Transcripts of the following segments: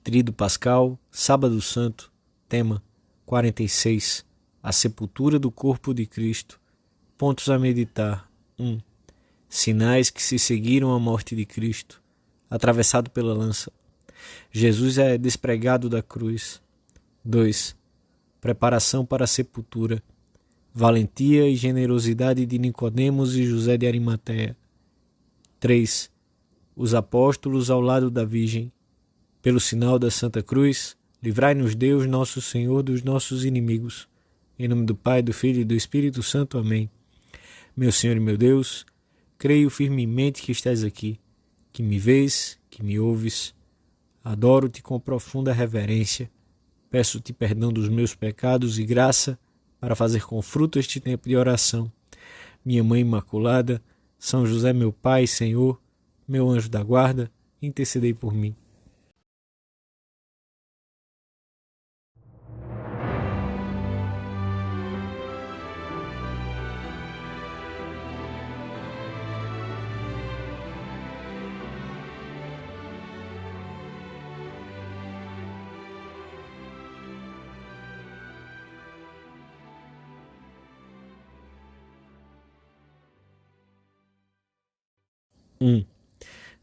Tríduo Pascal, Sábado Santo, tema 46, a sepultura do corpo de Cristo. Pontos a meditar. 1. Sinais que se seguiram à morte de Cristo, atravessado pela lança. Jesus é despregado da cruz. 2. Preparação para a sepultura. Valentia e generosidade de Nicodemos e José de Arimateia. 3. Os apóstolos ao lado da Virgem. Pelo sinal da Santa Cruz, livrai-nos Deus, nosso Senhor, dos nossos inimigos. Em nome do Pai, do Filho e do Espírito Santo. Amém. Meu Senhor e meu Deus, creio firmemente que estás aqui, que me vês, que me ouves. Adoro-te com profunda reverência. Peço-te perdão dos meus pecados e graça para fazer com fruto este tempo de oração. Minha Mãe Imaculada, São José, meu Pai e Senhor, meu anjo da guarda, intercedei por mim.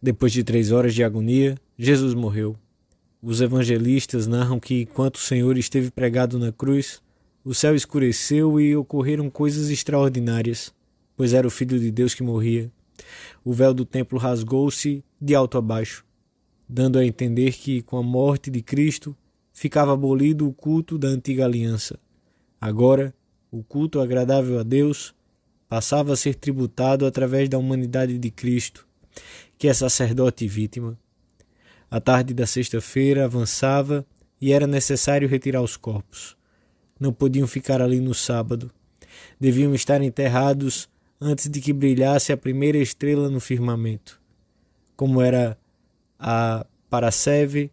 Depois de 3 horas de agonia, Jesus morreu. Os evangelistas narram que, enquanto o Senhor esteve pregado na cruz, o céu escureceu e ocorreram coisas extraordinárias, pois era o Filho de Deus que morria. O véu do templo rasgou-se de alto a baixo, dando a entender que, com a morte de Cristo, ficava abolido o culto da antiga aliança. Agora, o culto agradável a Deus passava a ser tributado através da humanidade de Cristo, que é sacerdote e vítima. A tarde da sexta-feira avançava e era necessário retirar os corpos. Não podiam ficar ali no sábado. Deviam estar enterrados antes de que brilhasse a primeira estrela no firmamento. Como era a Parasceve,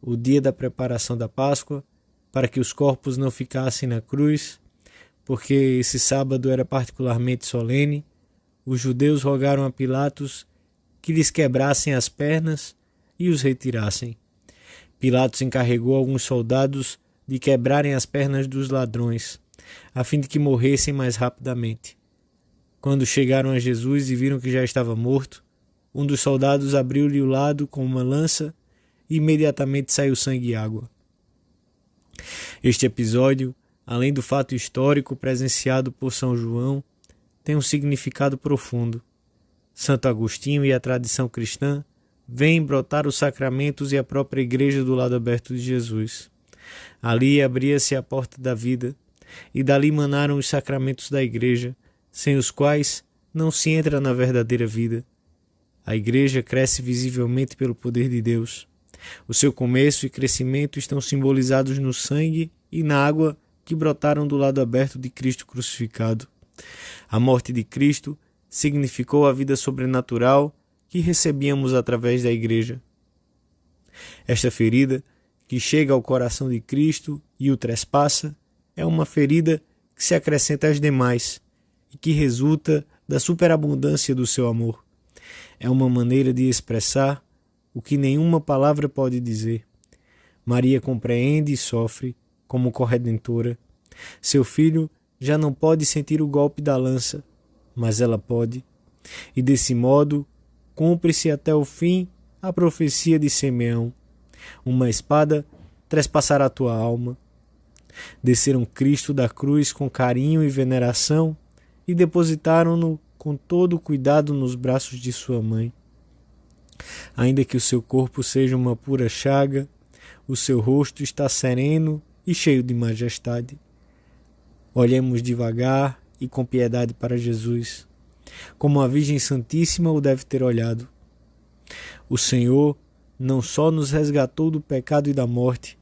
o dia da preparação da Páscoa, para que os corpos não ficassem na cruz, porque esse sábado era particularmente solene, os judeus rogaram a Pilatos que lhes quebrassem as pernas e os retirassem. Pilatos encarregou alguns soldados de quebrarem as pernas dos ladrões, a fim de que morressem mais rapidamente. Quando chegaram a Jesus e viram que já estava morto, um dos soldados abriu-lhe o lado com uma lança e imediatamente saiu sangue e água. Este episódio, além do fato histórico presenciado por São João, tem um significado profundo. Santo Agostinho e a tradição cristã veem brotar os sacramentos e a própria igreja do lado aberto de Jesus. Ali abria-se a porta da vida, e dali manaram os sacramentos da igreja, sem os quais não se entra na verdadeira vida. A igreja cresce visivelmente pelo poder de Deus. O seu começo e crescimento estão simbolizados no sangue e na água que brotaram do lado aberto de Cristo crucificado. A morte de Cristo significou a vida sobrenatural que recebíamos através da igreja. Esta ferida, que chega ao coração de Cristo e o trespassa, é uma ferida que se acrescenta às demais e que resulta da superabundância do seu amor. É uma maneira de expressar o que nenhuma palavra pode dizer. Maria compreende e sofre como corredentora. Seu filho já não pode sentir o golpe da lança, mas ela pode. E desse modo, cumpre-se até o fim a profecia de Simeão. Uma espada trespassará tua alma. Desceram Cristo da cruz com carinho e veneração e depositaram-no com todo cuidado nos braços de sua mãe. Ainda que o seu corpo seja uma pura chaga, o seu rosto está sereno e cheio de majestade. Olhemos devagar e com piedade para Jesus, como a Virgem Santíssima o deve ter olhado. O Senhor não só nos resgatou do pecado e da morte,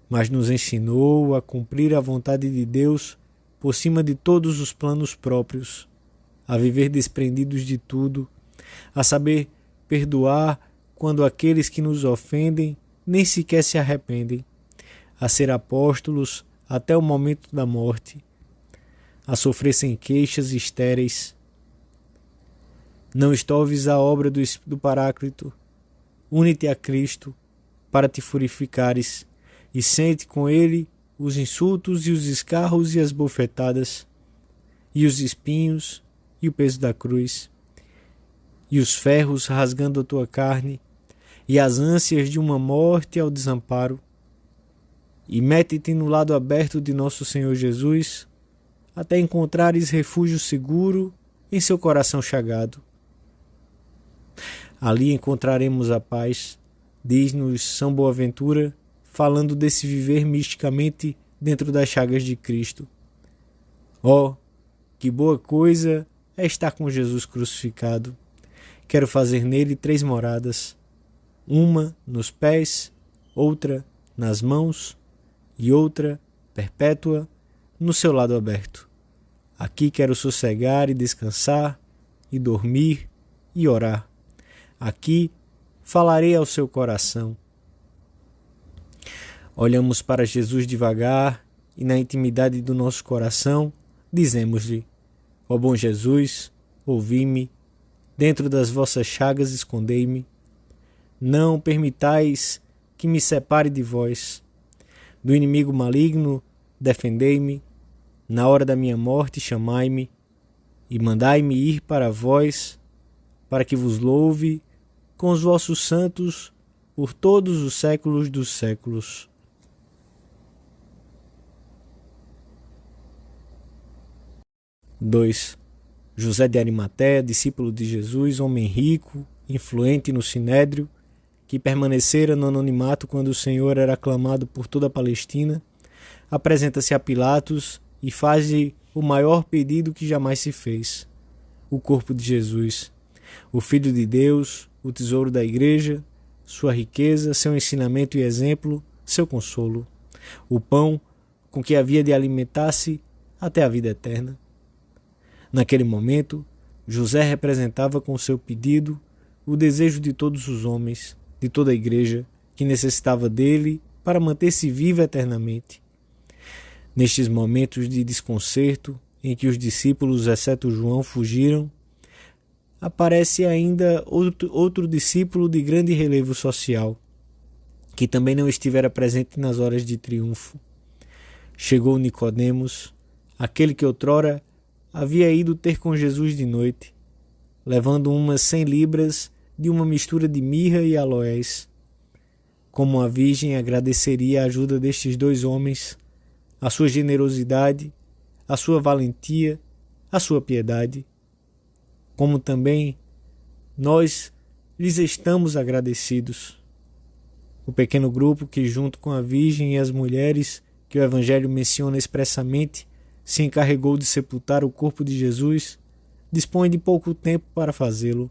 mas nos ensinou a cumprir a vontade de Deus por cima de todos os planos próprios, a viver desprendidos de tudo, a saber perdoar quando aqueles que nos ofendem nem sequer se arrependem, a ser apóstolos até o momento da morte, a sofrer sem queixas estéreis. Não estoves a obra do Paráclito, une-te a Cristo, para te purificares, e sente com ele os insultos e os escarros e as bofetadas, e os espinhos e o peso da cruz, e os ferros rasgando a tua carne, e as ânsias de uma morte ao desamparo, e mete-te no lado aberto de nosso Senhor Jesus, até encontrares refúgio seguro em seu coração chagado. Ali encontraremos a paz, diz-nos São Boaventura, falando desse viver misticamente dentro das chagas de Cristo. Oh, que boa coisa é estar com Jesus crucificado. Quero fazer nele 3 moradas, uma nos pés, outra nas mãos e outra, perpétua, no seu lado aberto. Aqui quero sossegar e descansar, e dormir e orar. Aqui falarei ao seu coração. Olhamos para Jesus devagar e na intimidade do nosso coração dizemos-lhe: ó bom Jesus, ouvi-me, dentro das vossas chagas escondei-me. Não permitais que me separe de vós. Do inimigo maligno defendei-me. Na hora da minha morte chamai-me e mandai-me ir para vós, para que vos louve com os vossos santos por todos os séculos dos séculos. (2) José de Arimateia, discípulo de Jesus, homem rico, influente no Sinédrio, que permanecera no anonimato quando o Senhor era aclamado por toda a Palestina, apresenta-se a Pilatos e faz-lhe o maior pedido que jamais se fez: o corpo de Jesus, o Filho de Deus, o tesouro da Igreja, sua riqueza, seu ensinamento e exemplo, seu consolo, o pão com que havia de alimentar-se até a vida eterna. Naquele momento, José representava com seu pedido o desejo de todos os homens, de toda a Igreja, que necessitava dele para manter-se viva eternamente. Nestes momentos de desconcerto, em que os discípulos, exceto João, fugiram, aparece ainda outro discípulo de grande relevo social, que também não estivera presente nas horas de triunfo. Chegou Nicodemos, aquele que outrora havia ido ter com Jesus de noite, levando umas 100 libras de uma mistura de mirra e aloés. Como a Virgem agradeceria a ajuda destes 2 homens, a sua generosidade, a sua valentia, a sua piedade. Como também nós lhes estamos agradecidos. O pequeno grupo que, junto com a Virgem e as mulheres que o Evangelho menciona expressamente, se encarregou de sepultar o corpo de Jesus, dispõe de pouco tempo para fazê-lo,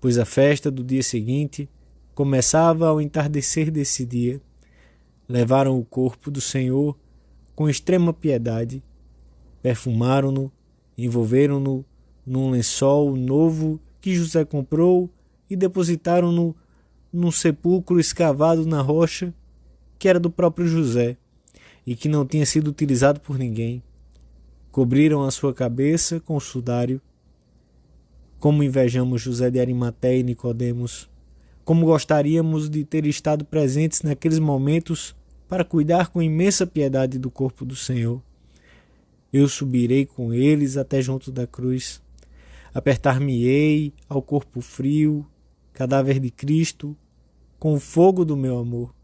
pois a festa do dia seguinte começava ao entardecer desse dia. Levaram o corpo do Senhor com extrema piedade, perfumaram-no, envolveram-no num lençol novo que José comprou e depositaram-no num sepulcro escavado na rocha que era do próprio José e que não tinha sido utilizado por ninguém. Cobriram a sua cabeça com sudário. Como invejamos José de Arimateia e Nicodemos, como gostaríamos de ter estado presentes naqueles momentos para cuidar com imensa piedade do corpo do Senhor. Eu subirei com eles até junto da cruz, apertar-me-ei ao corpo frio, cadáver de Cristo, com o fogo do meu amor.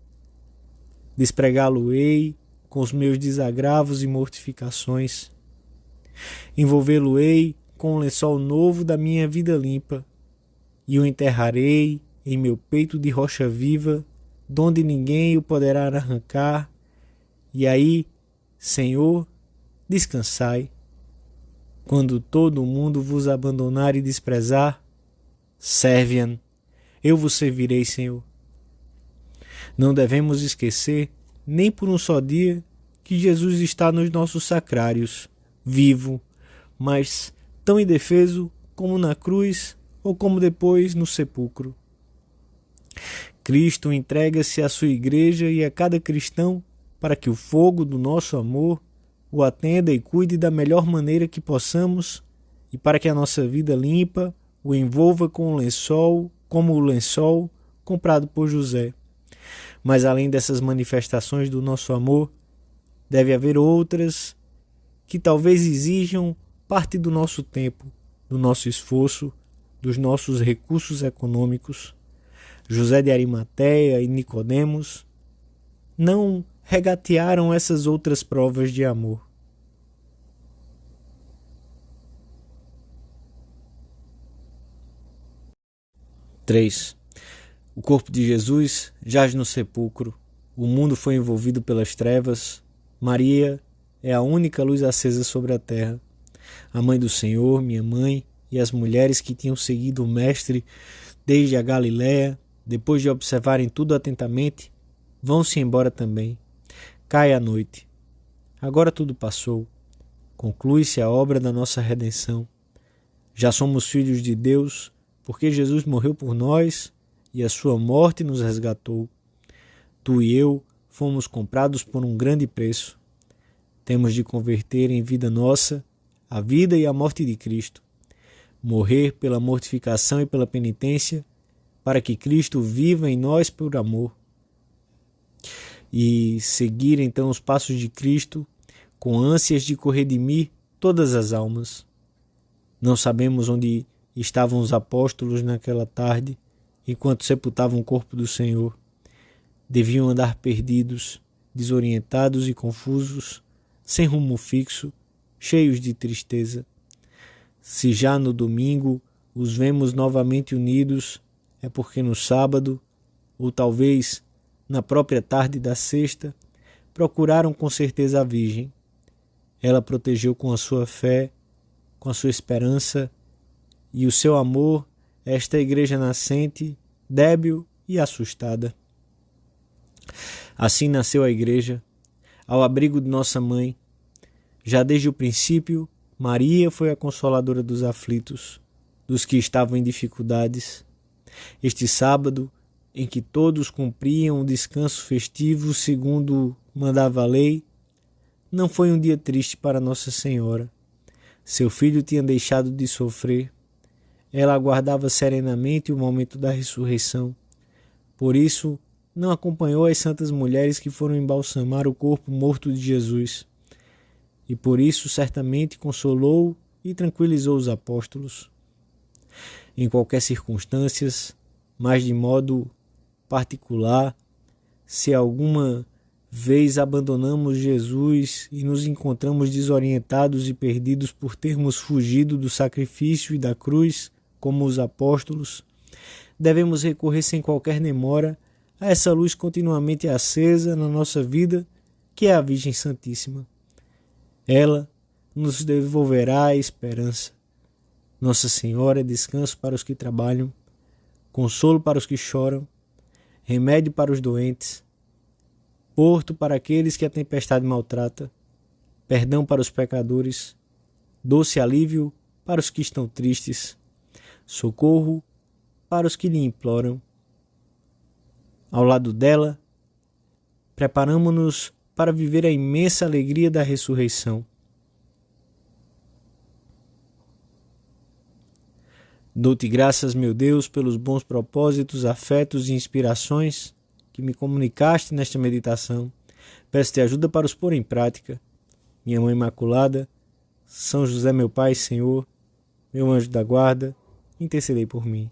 Despregá-lo-ei com os meus desagravos e mortificações. Envolvê-lo-ei com o lençol novo da minha vida limpa, e o enterrarei em meu peito de rocha viva, donde ninguém o poderá arrancar. E aí, Senhor, descansai. Quando todo o mundo vos abandonar e desprezar, serve-an, eu vos servirei, Senhor. Não devemos esquecer, nem por um só dia, que Jesus está nos nossos sacrários, vivo, mas tão indefeso como na cruz ou como depois no sepulcro. Cristo entrega-se à sua Igreja e a cada cristão para que o fogo do nosso amor o atenda e cuide da melhor maneira que possamos, e para que a nossa vida limpa o envolva com o lençol, como o lençol comprado por José, Mas além dessas manifestações do nosso amor, deve haver outras que talvez exijam parte do nosso tempo, do nosso esforço, dos nossos recursos econômicos. José de Arimateia e Nicodemos não regatearam essas outras provas de amor. Três. O corpo de Jesus jaz no sepulcro. O mundo foi envolvido pelas trevas. Maria é a única luz acesa sobre a terra. A mãe do Senhor, minha mãe, e as mulheres que tinham seguido o Mestre desde a Galiléia, depois de observarem tudo atentamente, vão-se embora também. Cai a noite. Agora tudo passou. Conclui-se a obra da nossa redenção. Já somos filhos de Deus, porque Jesus morreu por nós e a sua morte nos resgatou. Tu e eu fomos comprados por um grande preço. Temos de converter em vida nossa a vida e a morte de Cristo. Morrer pela mortificação e pela penitência, para que Cristo viva em nós por amor. E seguir então os passos de Cristo, com ânsias de corredimir todas as almas. Não sabemos onde estavam os apóstolos naquela tarde, enquanto sepultavam o corpo do Senhor. Deviam andar perdidos, desorientados e confusos, sem rumo fixo, cheios de tristeza. Se já no domingo os vemos novamente unidos, é porque no sábado, ou talvez na própria tarde da sexta, procuraram com certeza a Virgem. Ela protegeu com a sua fé, com a sua esperança e o seu amor esta igreja nascente, débil e assustada. Assim nasceu a igreja, ao abrigo de nossa mãe. Já desde o princípio, Maria foi a consoladora dos aflitos, dos que estavam em dificuldades. Este sábado, em que todos cumpriam o descanso festivo segundo mandava a lei, não foi um dia triste para Nossa Senhora. Seu filho tinha deixado de sofrer. Ela aguardava serenamente o momento da ressurreição. Por isso, não acompanhou as santas mulheres que foram embalsamar o corpo morto de Jesus. E por isso, certamente, consolou e tranquilizou os apóstolos. Em qualquer circunstância, mas de modo particular, se alguma vez abandonamos Jesus e nos encontramos desorientados e perdidos por termos fugido do sacrifício e da cruz, como os apóstolos, devemos recorrer sem qualquer demora a essa luz continuamente acesa na nossa vida, que é a Virgem Santíssima. Ela nos devolverá a esperança. Nossa Senhora é descanso para os que trabalham, consolo para os que choram, remédio para os doentes, porto para aqueles que a tempestade maltrata, perdão para os pecadores, doce alívio para os que estão tristes, socorro para os que lhe imploram. Ao lado dela, preparamo-nos para viver a imensa alegria da ressurreição. Dou-te graças, meu Deus, pelos bons propósitos, afetos e inspirações que me comunicaste nesta meditação. Peço-te ajuda para os pôr em prática. Minha Mãe Imaculada, São José, meu Pai e Senhor, meu anjo da guarda, intercedei por mim.